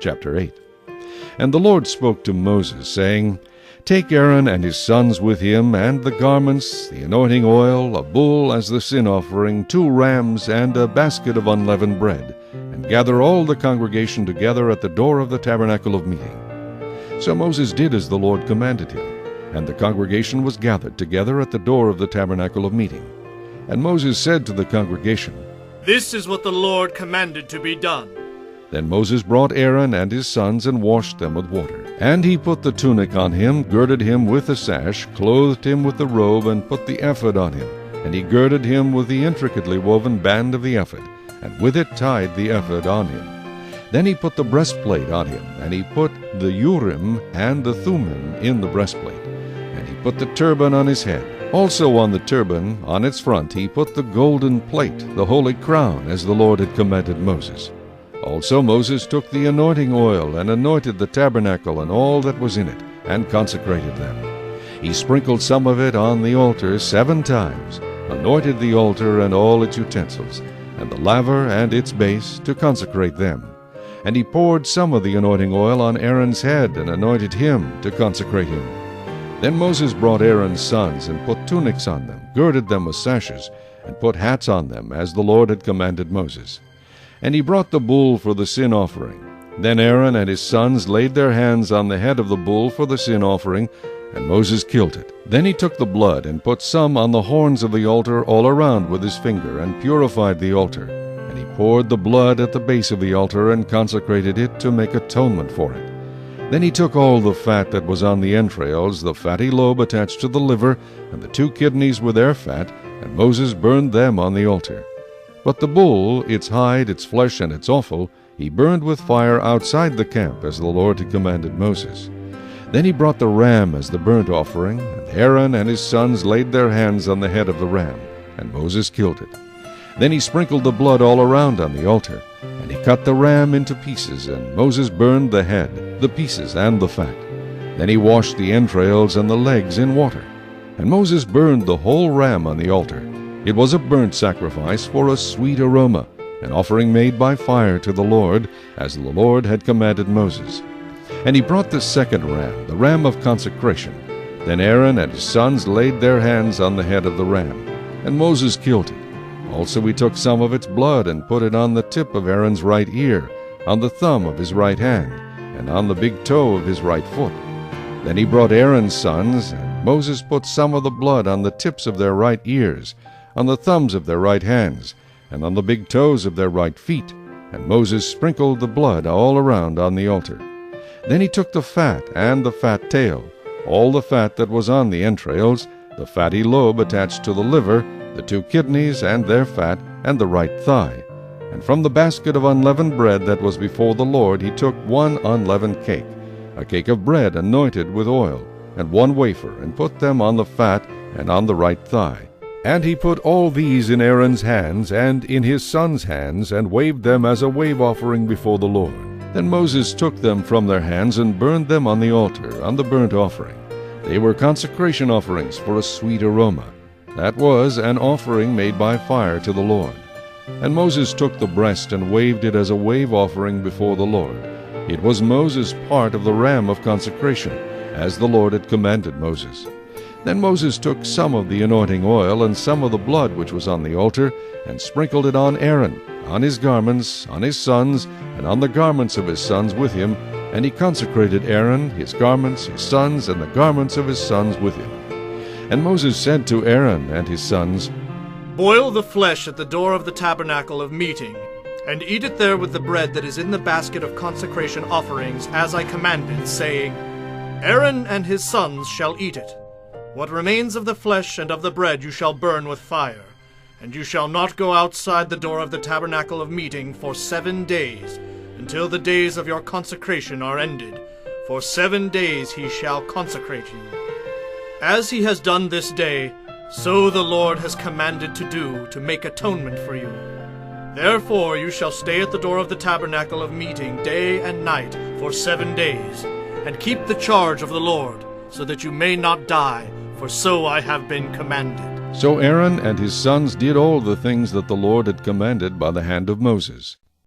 Chapter 8. And the Lord spoke to Moses, saying, Take Aaron and his sons with him, and the garments, the anointing oil, a bull as the sin offering, 2 rams, and a basket of unleavened bread, and gather all the congregation together at the door of the tabernacle of meeting. So Moses did as the Lord commanded him, and the congregation was gathered together at the door of the tabernacle of meeting. And Moses said to the congregation, This is what the Lord commanded to be done. Then Moses brought Aaron and his sons and washed them with water. And he put the tunic on him, girded him with the sash, clothed him with the robe, and put the ephod on him. And he girded him with the intricately woven band of the ephod, and with it tied the ephod on him. Then he put the breastplate on him, and he put the Urim and the Thummim in the breastplate. And he put the turban on his head. Also on the turban, on its front, he put the golden plate, the holy crown, as the Lord had commanded Moses. Also Moses took the anointing oil, and anointed the tabernacle and all that was in it, and consecrated them. He sprinkled some of it on the altar 7 times, anointed the altar and all its utensils, and the laver and its base, to consecrate them. And he poured some of the anointing oil on Aaron's head, and anointed him to consecrate him. Then Moses brought Aaron's sons, and put tunics on them, girded them with sashes, and put hats on them, as the Lord had commanded Moses. And he brought the bull for the sin offering. Then Aaron and his sons laid their hands on the head of the bull for the sin offering, and Moses killed it. Then he took the blood, and put some on the horns of the altar all around with his finger, and purified the altar. And he poured the blood at the base of the altar, and consecrated it to make atonement for it. Then he took all the fat that was on the entrails, the fatty lobe attached to the liver, and the 2 kidneys with their fat, and Moses burned them on the altar. But the bull, its hide, its flesh, and its offal, he burned with fire outside the camp, as the Lord had commanded Moses. Then he brought the ram as the burnt offering, and Aaron and his sons laid their hands on the head of the ram, and Moses killed it. Then he sprinkled the blood all around on the altar, and he cut the ram into pieces, and Moses burned the head, the pieces, and the fat. Then he washed the entrails and the legs in water. And Moses burned the whole ram on the altar. It was a burnt sacrifice for a sweet aroma, an offering made by fire to the Lord, as the Lord had commanded Moses. And he brought the second ram, the ram of consecration. Then Aaron and his sons laid their hands on the head of the ram, and Moses killed it. Also he took some of its blood, and put it on the tip of Aaron's right ear, on the thumb of his right hand, and on the big toe of his right foot. Then he brought Aaron's sons, and Moses put some of the blood on the tips of their right ears, on the thumbs of their right hands, and on the big toes of their right feet. And Moses sprinkled the blood all around on the altar. Then he took the fat and the fat tail, all the fat that was on the entrails, the fatty lobe attached to the liver, the 2 kidneys and their fat, and the right thigh. And from the basket of unleavened bread that was before the Lord he took 1 unleavened cake, a cake of bread anointed with oil, and 1 wafer, and put them on the fat and on the right thigh. And he put all these in Aaron's hands and in his sons' hands, and waved them as a wave offering before the Lord. Then Moses took them from their hands, and burned them on the altar, on the burnt offering. They were consecration offerings for a sweet aroma. That was an offering made by fire to the Lord. And Moses took the breast, and waved it as a wave offering before the Lord. It was Moses' part of the ram of consecration, as the Lord had commanded Moses. Then Moses took some of the anointing oil, and some of the blood which was on the altar, and sprinkled it on Aaron, on his garments, on his sons, and on the garments of his sons with him. And he consecrated Aaron, his garments, his sons, and the garments of his sons with him. And Moses said to Aaron and his sons, Boil the flesh at the door of the tabernacle of meeting, and eat it there with the bread that is in the basket of consecration offerings, as I commanded, saying, Aaron and his sons shall eat it. What remains of the flesh and of the bread you shall burn with fire, and you shall not go outside the door of the tabernacle of meeting for 7 days, until the days of your consecration are ended. For 7 days he shall consecrate you. As he has done this day, so the Lord has commanded to do, to make atonement for you. Therefore you shall stay at the door of the tabernacle of meeting day and night for 7 days, and keep the charge of the Lord, so that you may not die, for so I have been commanded. So Aaron and his sons did all the things that the Lord had commanded by the hand of Moses.